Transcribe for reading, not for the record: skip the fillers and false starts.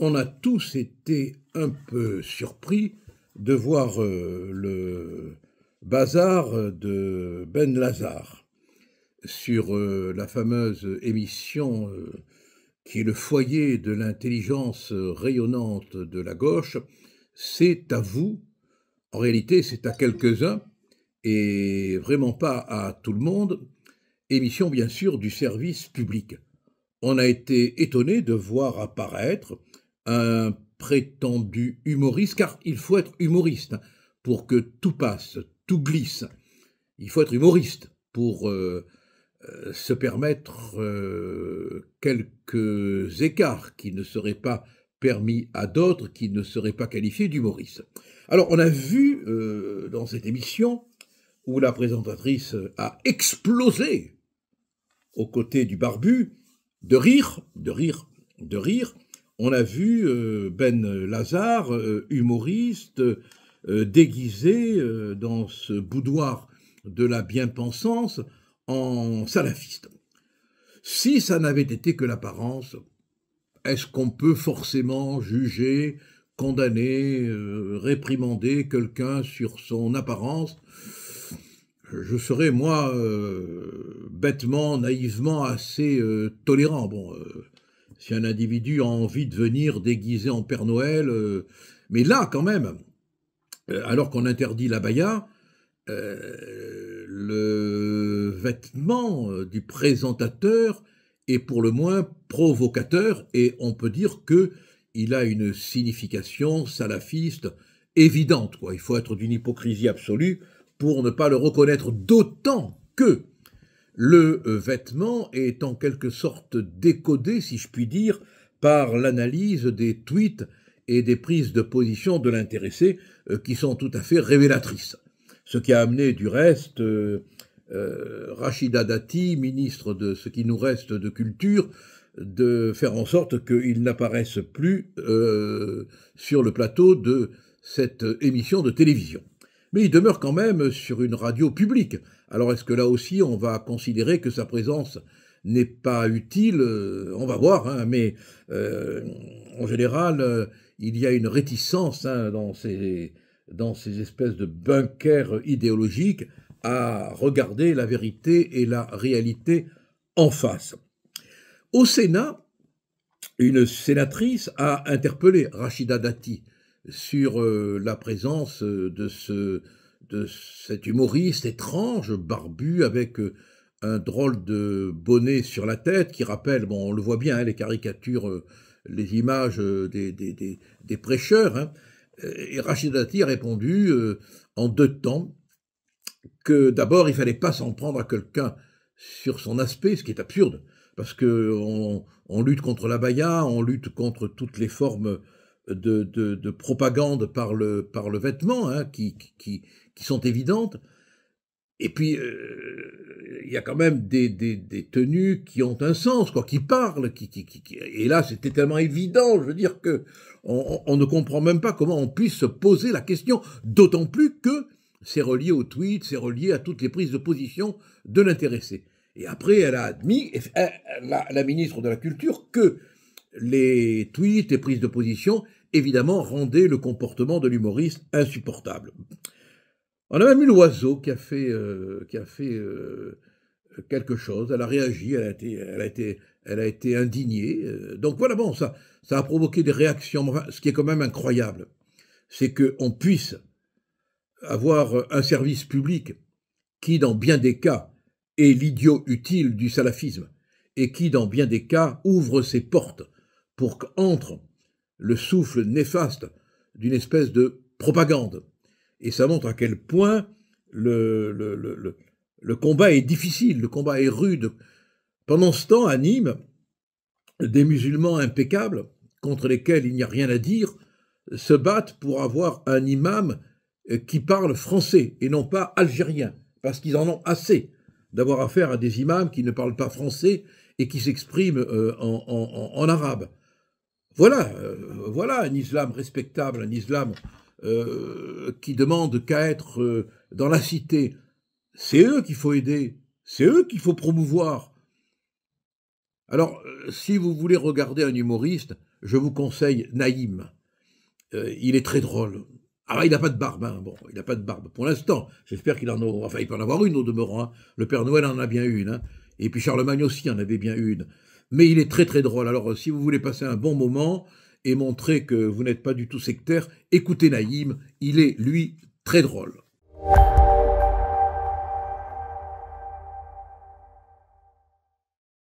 On a tous été un peu surpris de voir le bazar de Ben Lazare sur la fameuse émission qui est le foyer de l'intelligence rayonnante de la gauche. C'est à vous, en réalité c'est à quelques-uns et vraiment pas à tout le monde, émission bien sûr du service public. On a été étonné de voir apparaître un prétendu humoriste, car il faut être humoriste pour que tout passe, tout glisse. Il faut être humoriste pour se permettre quelques écarts qui ne seraient pas permis à d'autres qui ne seraient pas qualifiés d'humoristes. Alors on a vu dans cette émission où la présentatrice a explosé aux côtés du barbu, de rire, on a vu Ben Lazare, humoriste, déguisé dans ce boudoir de la bien-pensance en salafiste. Si ça n'avait été que l'apparence, est-ce qu'on peut forcément juger, condamner, réprimander quelqu'un sur son apparence ? Je serais, moi, bêtement, naïvement, assez tolérant. Bon, si un individu a envie de venir déguisé en Père Noël, mais là, quand même, alors qu'on interdit l'abaya, le vêtement du présentateur est pour le moins provocateur, et on peut dire qu'il a une signification salafiste évidente, quoi. Il faut être d'une hypocrisie absolue pour ne pas le reconnaître, d'autant que le vêtement est en quelque sorte décodé, si je puis dire, par l'analyse des tweets et des prises de position de l'intéressé qui sont tout à fait révélatrices. Ce qui a amené du reste Rachida Dati, ministre de ce qui nous reste de culture, de faire en sorte qu'il n'apparaisse plus sur le plateau de cette émission de télévision. Mais il demeure quand même sur une radio publique. Alors est-ce que là aussi on va considérer que sa présence n'est pas utile? On va voir, hein, mais en général, il y a une réticence dans ces espèces de bunkers idéologiques à regarder la vérité et la réalité en face. Au Sénat, une sénatrice a interpellé Rachida Dati sur la présence de cet humoriste étrange, barbu, avec un drôle de bonnet sur la tête qui rappelle, bon, on le voit bien, hein, les caricatures, les images des prêcheurs. Hein. Et Rachida Dati a répondu en deux temps que d'abord, il ne fallait pas s'en prendre à quelqu'un sur son aspect, ce qui est absurde, parce qu'on lutte contre l'abaya, on lutte contre toutes les formes de propagande par le vêtement, hein, qui sont évidentes. Et puis, il y a quand même des tenues qui ont un sens, quoi, qui parlent, et là, c'était tellement évident, je veux dire que on ne comprend même pas comment on puisse se poser la question, d'autant plus que c'est relié au tweet, c'est relié à toutes les prises de position de l'intéressé. Et après, elle a admis, la ministre de la Culture, que les tweets et prises de position, évidemment, rendaient le comportement de l'humoriste insupportable. On a même eu l'oiseau qui a fait quelque chose, elle a réagi, elle a été indignée. Donc voilà, bon, ça a provoqué des réactions. Enfin, ce qui est quand même incroyable, c'est qu'on puisse avoir un service public qui, dans bien des cas, est l'idiot utile du salafisme et qui, dans bien des cas, ouvre ses portes pour qu'entre le souffle néfaste d'une espèce de propagande. Et ça montre à quel point le combat est difficile, le combat est rude. Pendant ce temps, à Nîmes, des musulmans impeccables, contre lesquels il n'y a rien à dire, se battent pour avoir un imam qui parle français et non pas algérien, parce qu'ils en ont assez d'avoir affaire à des imams qui ne parlent pas français et qui s'expriment en arabe. Voilà un islam respectable, un islam qui demande qu'à être dans la cité. C'est eux qu'il faut aider, c'est eux qu'il faut promouvoir. Alors, si vous voulez regarder un humoriste, je vous conseille Naïm. Il est très drôle. Ah, il n'a pas de barbe, hein. Bon, il n'a pas de barbe pour l'instant. J'espère qu'il en aura. Enfin, il peut en avoir une au demeurant, hein. Le Père Noël en a bien une, hein. Et puis Charlemagne aussi en avait bien une. Mais il est très très drôle. Alors, si vous voulez passer un bon moment et montrer que vous n'êtes pas du tout sectaire, écoutez Naïm. Il est, lui, très drôle.